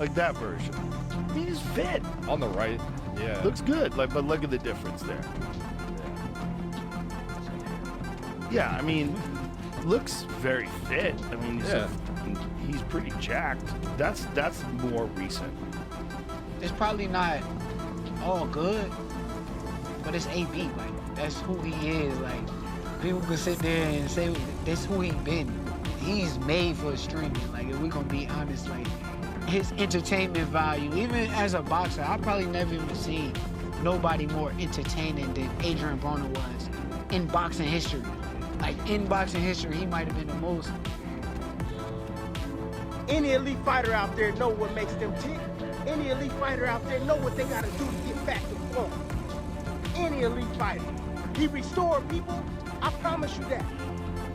like that version. I mean, he's fit. On the right, yeah. Looks good, like, but look at the difference there. Yeah, I mean, looks very fit. I mean, he's pretty jacked. That's more recent. It's probably not all good, but it's AB. Like, that's who he is. Like, people can sit there and say that's who he been. He's made for streaming. Like, if we're gonna be honest, like, his entertainment value, even as a boxer, I probably never even seen nobody more entertaining than Adrien Broner was in boxing history. Like, in boxing history, he might have been the most. Any elite fighter out there know what makes them tick. Any elite fighter out there know what they gotta do to get back to form. Any elite fighter. He restored people, I promise you that.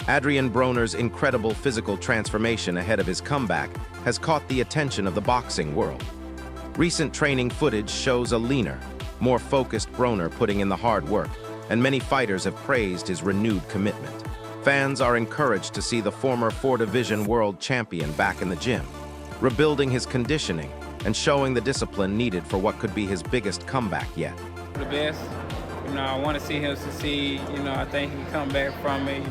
Adrien Broner's incredible physical transformation ahead of his comeback has caught the attention of the boxing world. Recent training footage shows a leaner, more focused Broner putting in the hard work, and many fighters have praised his renewed commitment. Fans are encouraged to see the former 4-division world champion back in the gym, rebuilding his conditioning and showing the discipline needed for what could be his biggest comeback yet. The best, I want to see him succeed. I think he can come back from it.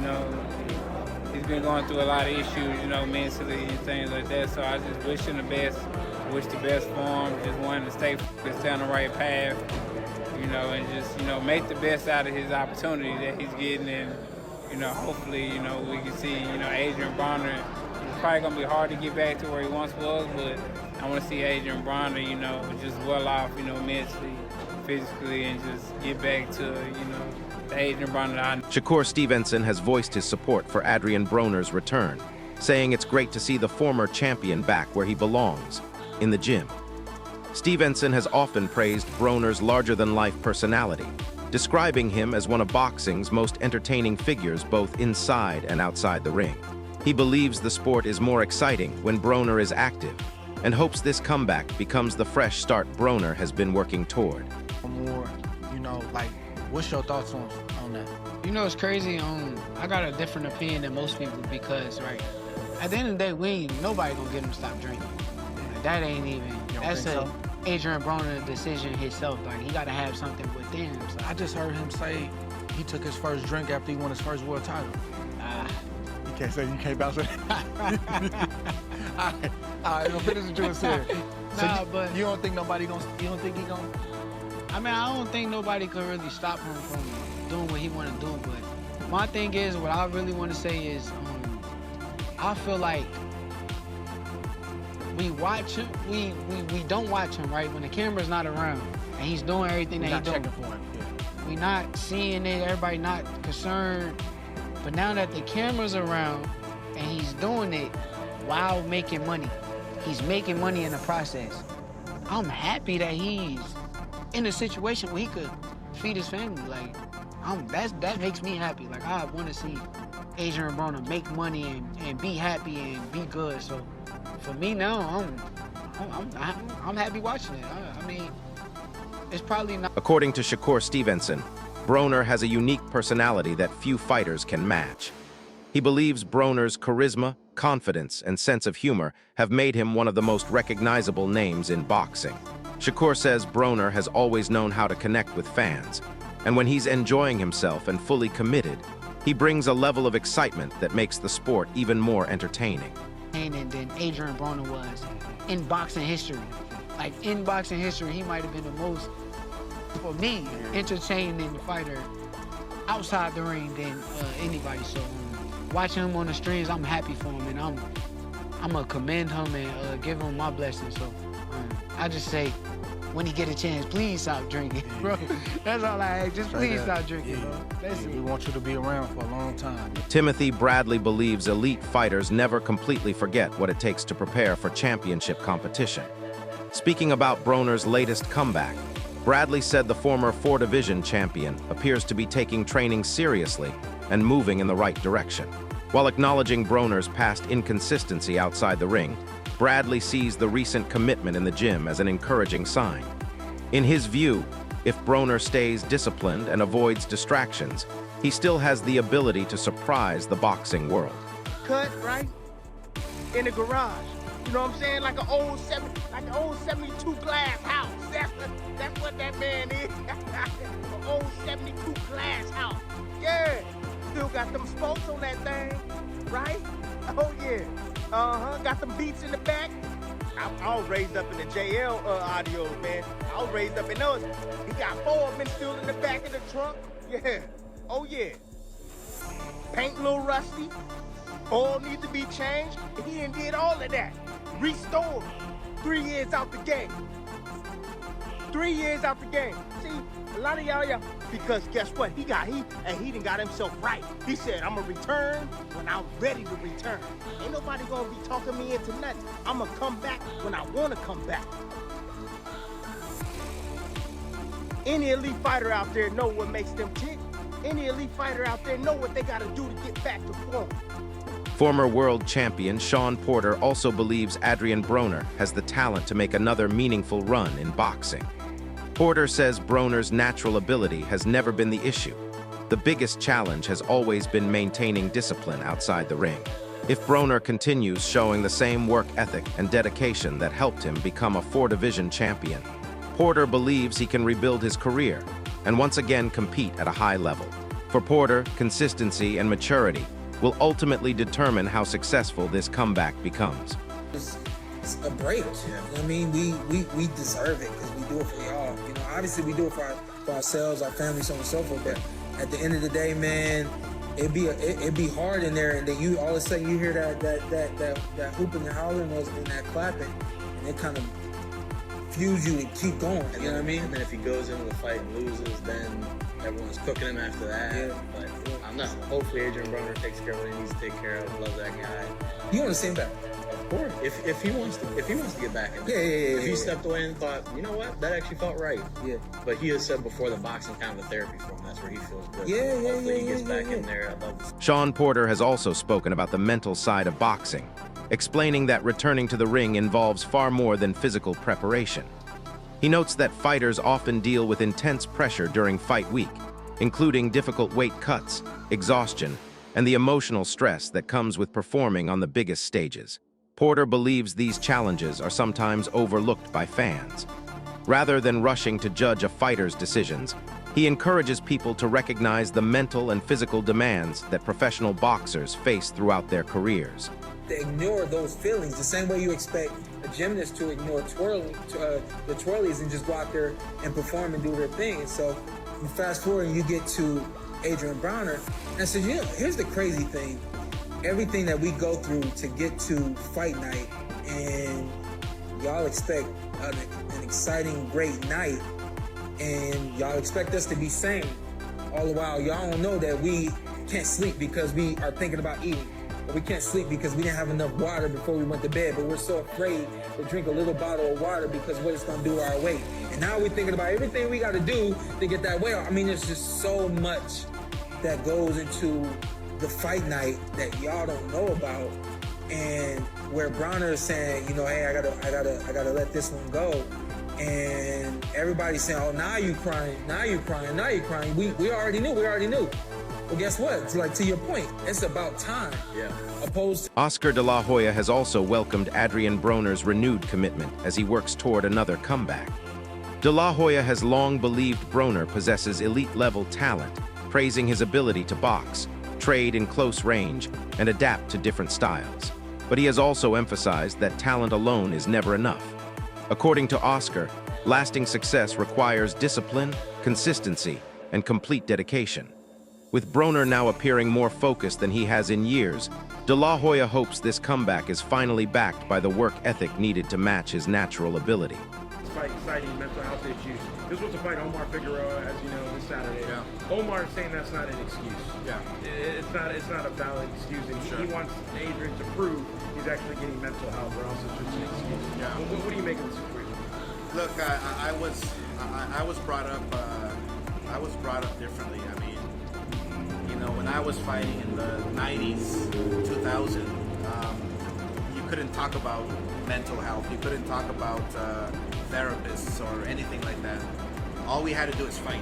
He's been going through a lot of issues, mentally and things like that. So I just wish him the best, wish the best for him. Just wanted to stay focused on the right path, and just, make the best out of his opportunity that he's getting. And, hopefully, we can see, Adrien Broner. It's probably going to be hard to get back to where he once was, but I want to see Adrien Broner, just well off, mentally, physically, and just get back to, the Adrien Broner that I know. Shakur Stevenson has voiced his support for Adrien Broner's return, saying it's great to see the former champion back where he belongs, in the gym. Stevenson has often praised Broner's larger-than-life personality, describing him as one of boxing's most entertaining figures both inside and outside the ring. He believes the sport is more exciting when Broner is active, and hopes this comeback becomes the fresh start Broner has been working toward. More, like, what's your thoughts on that? It's crazy. I got a different opinion than most people because, right, at the end of the day, nobody gonna get him to stop drinking. Like, that ain't even. That's a Adrien Broner decision himself. Like, he gotta have something within him. So I just heard him say he took his first drink after he won his first world title. You can't say you can't bounce it. All right, finish what you were saying. So but you don't think nobody gonna? You don't think he gonna? I mean, I don't think nobody could really stop him from doing what he want to do. But my thing is, what I really want to say is, I feel like we watch him. We don't watch him, right? When the camera's not around and he's doing everything that he's doing. For him. Yeah. We not seeing it. Everybody not concerned. But now that the camera's around and he's doing it while making money, he's making money in the process. I'm happy that he's in a situation where he could feed his family. Like, that makes me happy. Like, I want to see Adrien Broner make money and be happy and be good. So for me now, I'm happy watching it. I mean, it's probably not. According to Shakur Stevenson, Broner has a unique personality that few fighters can match. He believes Broner's charisma, confidence, and sense of humor have made him one of the most recognizable names in boxing. Shakur says Broner has always known how to connect with fans, and when he's enjoying himself and fully committed, he brings a level of excitement that makes the sport even more entertaining. Than Adrien Broner was in boxing history. Like, in boxing history, he might have been the most, for me, entertaining fighter outside the ring than anybody. So watching him on the streams, I'm happy for him, and I'm gonna commend him and give him my blessings. So I just say, when he get a chance, please stop drinking, bro. That's all I ask. Just please stop drinking, bro. That's it. We want you to be around for a long time. Timothy Bradley believes elite fighters never completely forget what it takes to prepare for championship competition. Speaking about Broner's latest comeback, Bradley said the former 4-division champion appears to be taking training seriously and moving in the right direction. While acknowledging Broner's past inconsistency outside the ring, Bradley sees the recent commitment in the gym as an encouraging sign. In his view, if Broner stays disciplined and avoids distractions, he still has the ability to surprise the boxing world. Cut, right? In the garage. You know what I'm saying? Like an old 72 glass house. That's what that man is. An old 72 glass house. Yeah. Still got them spokes on that thing, right? Oh yeah. Got them beats in the back. I was raised up in the JL audios, man. I was raised up in those. He got 4 of them still in the back of the trunk. Yeah. Oh yeah. Paint a little rusty. Oil needs to be changed. He done did all of that. Restored. 3 years out the game. 3 years out the game. See, a lot of y'all, because guess what? He done got himself right. He said, I'm gonna return when I'm ready to return. Ain't nobody gonna be talking me into nothing. I'm gonna come back when I wanna come back. Any elite fighter out there know what makes them tick. Any elite fighter out there know what they gotta do to get back to form. Former world champion Shawn Porter also believes Adrien Broner has the talent to make another meaningful run in boxing. Porter says Broner's natural ability has never been the issue. The biggest challenge has always been maintaining discipline outside the ring. If Broner continues showing the same work ethic and dedication that helped him become a 4-division champion, Porter believes he can rebuild his career and once again compete at a high level. For Porter, consistency and maturity will ultimately determine how successful this comeback becomes. It's a break. I mean, we deserve it because we do it for y'all. You know, obviously we do it for ourselves, our families, so on and so forth. But at the end of the day, man, it'd be hard in there, and then you all of a sudden you hear that hooping and hollering and that clapping, and it kind of fuels you to keep going. You know what I mean? And then if he goes into the fight and loses, then everyone's cooking him after that. Yeah. But I don't know. Hopefully Adrien Broner takes care of what he needs to take care of. Love that guy. You want to see him back? Of course. If he wants to get back in there. Yeah. If he stepped away and thought, you know what, that actually felt right. Yeah. But he has said before the boxing kind of a therapy for him. That's where he feels good. Hopefully he gets back in there. I love this. Shawn Porter has also spoken about the mental side of boxing, explaining that returning to the ring involves far more than physical preparation. He notes that fighters often deal with intense pressure during fight week, including difficult weight cuts, exhaustion, and the emotional stress that comes with performing on the biggest stages. Porter believes these challenges are sometimes overlooked by fans. Rather than rushing to judge a fighter's decisions, he encourages people to recognize the mental and physical demands that professional boxers face throughout their careers. To ignore those feelings the same way you expect a gymnast to ignore the twirlies and just go out there and perform and do their thing. And so you fast forward and you get to Adrien Broner, and so here's the crazy thing. Everything that we go through to get to fight night, and y'all expect an exciting, great night, and y'all expect us to be sane. All the while, y'all don't know that we can't sleep because we are thinking about eating. Or we can't sleep because we didn't have enough water before we went to bed, but we're so afraid to drink a little bottle of water because what it's gonna do to our weight. And now we're thinking about everything we gotta do to get that weight off. I mean, there's just so much that goes into the fight night that y'all don't know about. And where Broner is saying, you know, hey, I gotta let this one go. And everybody's saying, oh, now you crying. We already knew. Well, guess what? It's like, to your point, it's about time. Yeah. Opposed to Oscar de la Hoya has also welcomed Adrien Broner's renewed commitment as he works toward another comeback. De la Hoya has long believed Broner possesses elite-level talent, praising his ability to box, trade in close range, and adapt to different styles. But he has also emphasized that talent alone is never enough. According to Oscar, lasting success requires discipline, consistency, and complete dedication. With Broner now appearing more focused than he has in years, de la Hoya hopes this comeback is finally backed by the work ethic needed to match his natural ability. Despite citing mental health issues, this was to fight Omar Figueroa, as you know, this Saturday. Yeah. Omar is saying that's not an excuse. Yeah. It's not a valid excuse, and he wants Adrien to prove he's actually getting mental help, or else it's just an excuse. Yeah. What do you make of the situation? Look, I was brought up differently. I mean, you know, when I was fighting in the 90s, 2000, you couldn't talk about mental health. You couldn't talk about therapists or anything like that. All we had to do is fight.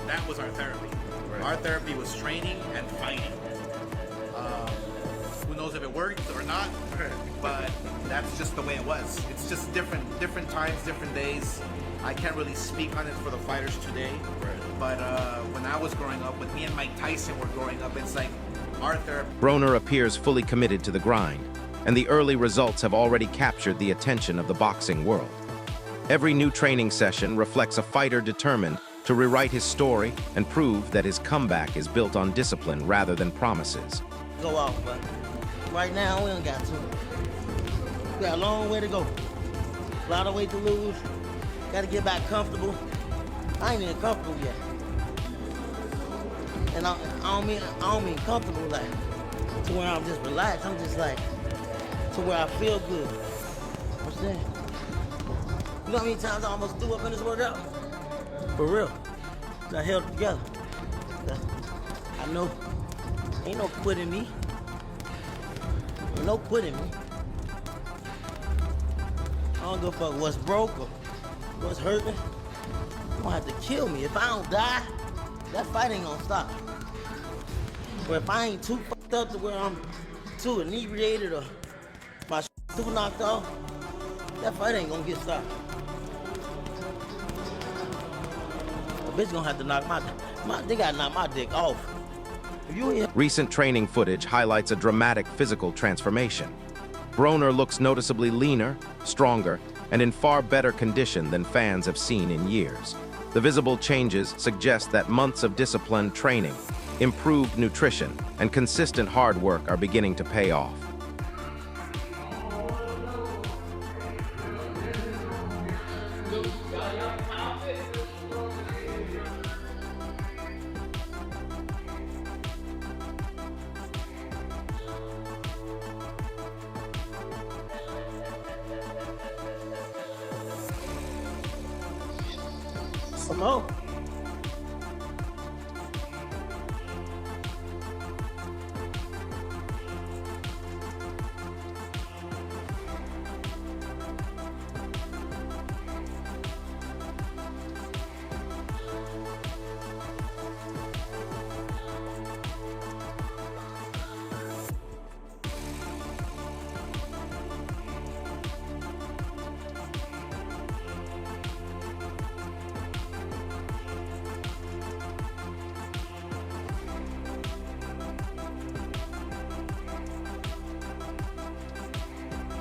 That was our therapy. Right. Our therapy was training and fighting. knows if it worked or not, but that's just the way it was. It's just different times, different days. I can't really speak on it for the fighters today, but when I was growing up, when me and Mike Tyson were growing up, it's like Arthur. Broner appears fully committed to the grind, and the early results have already captured the attention of the boxing world. Every new training session reflects a fighter determined to rewrite his story and prove that his comeback is built on discipline rather than promises. Go off, but right now we don't got to. We got a long way to go. A lot of weight to lose. Got to get back comfortable. I ain't even comfortable yet. And I don't mean comfortable like to where I'm just relaxed. I'm just like to where I feel good. What's that? You know how many times I almost threw up in this workout? For real. I held it together. I know ain't no quitting me. Ain't no quitting me. I don't give a fuck what's broke or what's hurting. You gonna have to kill me. If I don't die, that fight ain't gonna stop. But if I ain't too fucked up to where I'm too inebriated or my too knocked off, that fight ain't gonna get stopped. The bitch gonna have to knock they gotta knock my dick off. Recent training footage highlights a dramatic physical transformation. Broner looks noticeably leaner, stronger, and in far better condition than fans have seen in years. The visible changes suggest that months of disciplined training, improved nutrition, and consistent hard work are beginning to pay off. Some more.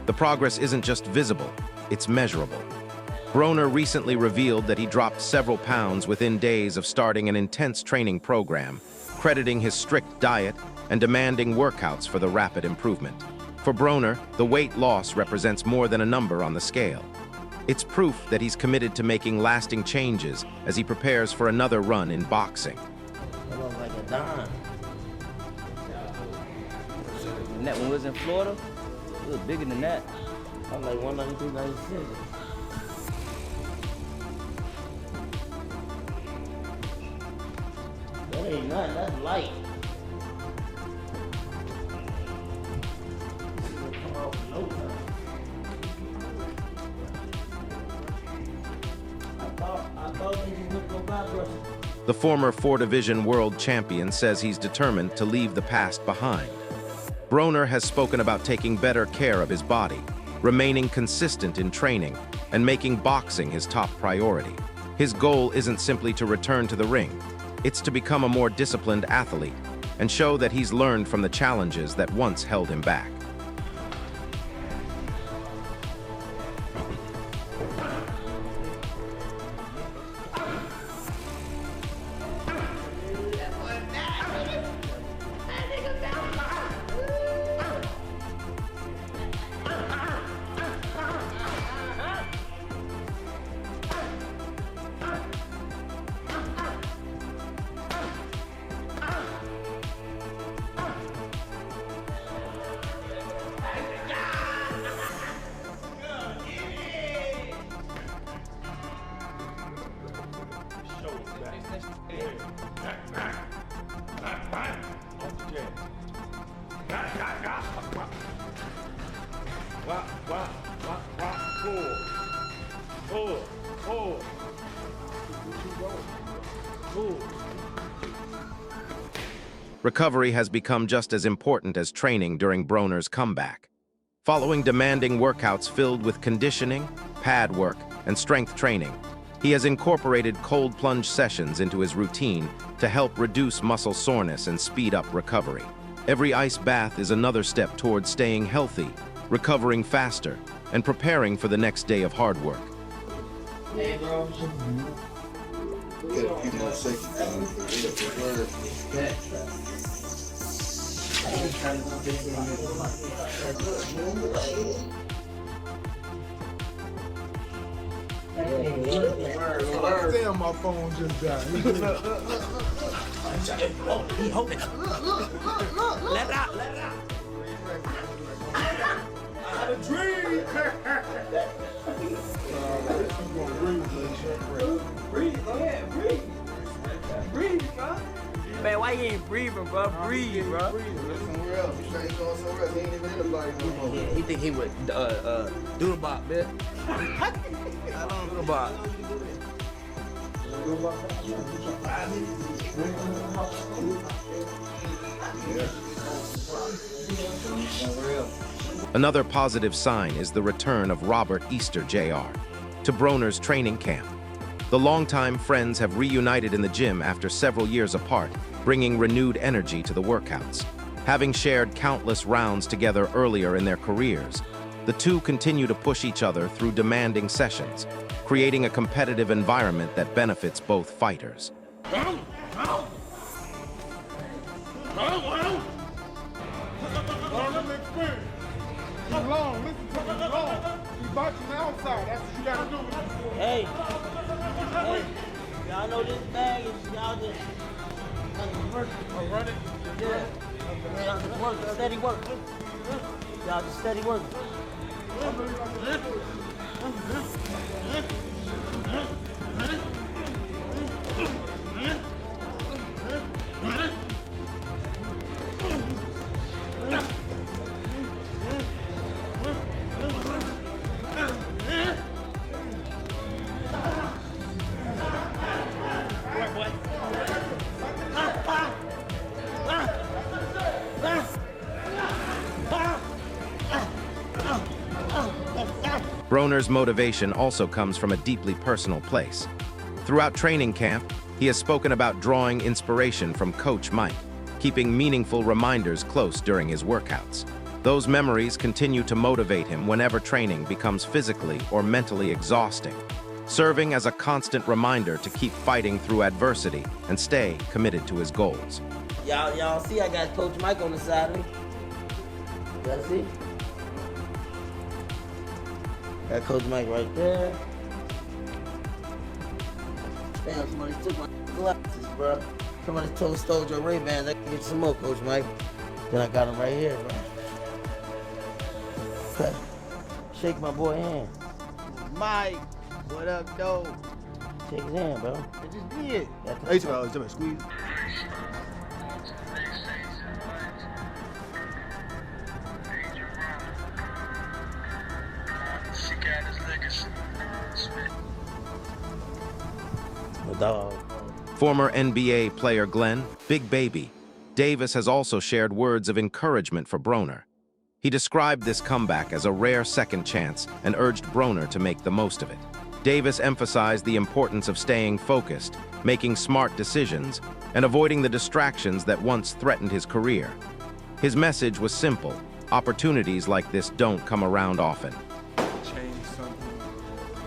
The progress isn't just visible, it's measurable. Broner recently revealed that he dropped several pounds within days of starting an intense training program, crediting his strict diet and demanding workouts for the rapid improvement. For Broner, the weight loss represents more than a number on the scale. It's proof that he's committed to making lasting changes as he prepares for another run in boxing. That looks like a dime. And that one was in Florida. It was bigger than that. I was like 192, 96. That ain't nothing, that's light. I thought they just wouldn't go backwards. The former four-division world champion says he's determined to leave the past behind. Broner has spoken about taking better care of his body, remaining consistent in training, and making boxing his top priority. His goal isn't simply to return to the ring, it's to become a more disciplined athlete and show that he's learned from the challenges that once held him back. recovery has become just as important as training during Broner's comeback. Following demanding workouts filled with conditioning, pad work, and strength training, he has incorporated cold plunge sessions into his routine to help reduce muscle soreness and speed up recovery. Every ice bath is another step towards staying healthy, recovering faster, and preparing for the next day of hard work. Hey, bro. Damn, my phone just died. He hold it. Let it out, let it out. A dream. Breathe, go ahead, breathe. Breathe, bro. Man, why you ain't breathing, bro? Breathe, bro. Somewhere else. You say he's going somewhere else. He ain't even in the body no more. He think he would do the bop, man. I don't do the bop. Another positive sign is the return of Robert Easter Jr. to Broner's training camp. The longtime friends have reunited in the gym after several years apart, bringing renewed energy to the workouts. Having shared countless rounds together earlier in their careers, the two continue to push each other through demanding sessions, creating a competitive environment that benefits both fighters. Hey, y'all know this bag is y'all just work. Oh, run it? Yeah. Y'all just work, steady work. Y'all just steady work. Broner's motivation also comes from a deeply personal place. Throughout training camp, he has spoken about drawing inspiration from Coach Mike, keeping meaningful reminders close during his workouts. Those memories continue to motivate him whenever training becomes physically or mentally exhausting, serving as a constant reminder to keep fighting through adversity and stay committed to his goals. Y'all see I got Coach Mike on the side of me? Y'all see? Got Coach Mike right there. Damn, somebody took my glasses, bro. Somebody stole your Ray-Bans. I can get some more, Coach Mike. Then I got him right here, bro. Okay. Shake my boy hand. Mike, what up, though? Shake his hand, bro. I just did. Hey, squeeze. Dog. Former NBA player Glenn, Big Baby, Davis has also shared words of encouragement for Broner. He described this comeback as a rare second chance and urged Broner to make the most of it. Davis emphasized the importance of staying focused, making smart decisions, and avoiding the distractions that once threatened his career. His message was simple: opportunities like this don't come around often. Change something.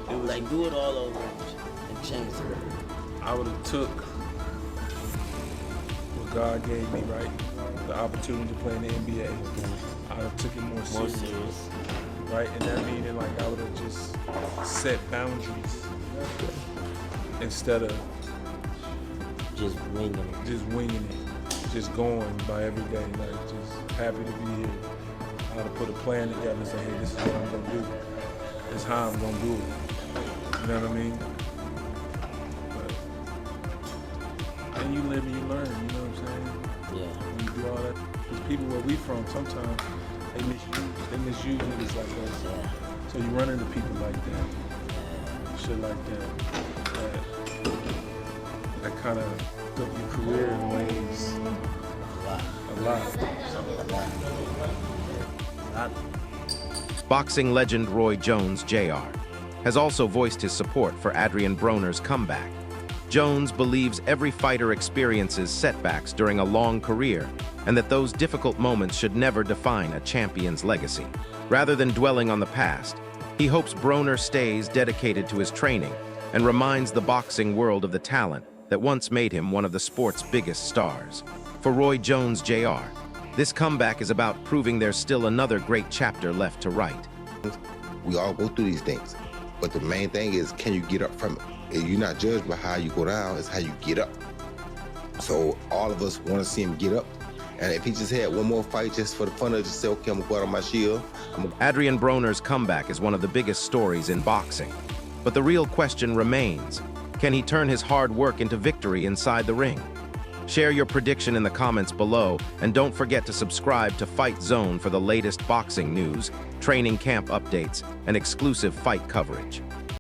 It was like do it all over and change it. I would have took what God gave me, right? The opportunity to play in the NBA. I would have took it more serious. Right? And that meaning like I would have just set boundaries instead of just winging it. Just going by every day, like just happy to be here. I would have put a plan together and say, hey, this is what I'm gonna do. This is how I'm gonna do it. You know what I mean? And you live and you learn, you know what I'm saying? Yeah. When you do all that, because people where we from, sometimes they misuse niggas like us. Yeah. So you run into people like that, shit like that, that kind of took your career in ways Boxing legend Roy Jones, Jr., has also voiced his support for Adrien Broner's comeback. Jones believes every fighter experiences setbacks during a long career, and that those difficult moments should never define a champion's legacy. Rather than dwelling on the past, he hopes Broner stays dedicated to his training and reminds the boxing world of the talent that once made him one of the sport's biggest stars. For Roy Jones, Jr., this comeback is about proving there's still another great chapter left to write. We all go through these things, but the main thing is, can you get up from it? You're not judged by how you go down, it's how you get up. So all of us want to see him get up. And if he just had one more fight just for the fun of just say, okay, I'm gonna go out on my shield. Adrien Broner's comeback is one of the biggest stories in boxing. But the real question remains, can he turn his hard work into victory inside the ring? Share your prediction in the comments below, and don't forget to subscribe to Fight Zone for the latest boxing news, training camp updates, and exclusive fight coverage.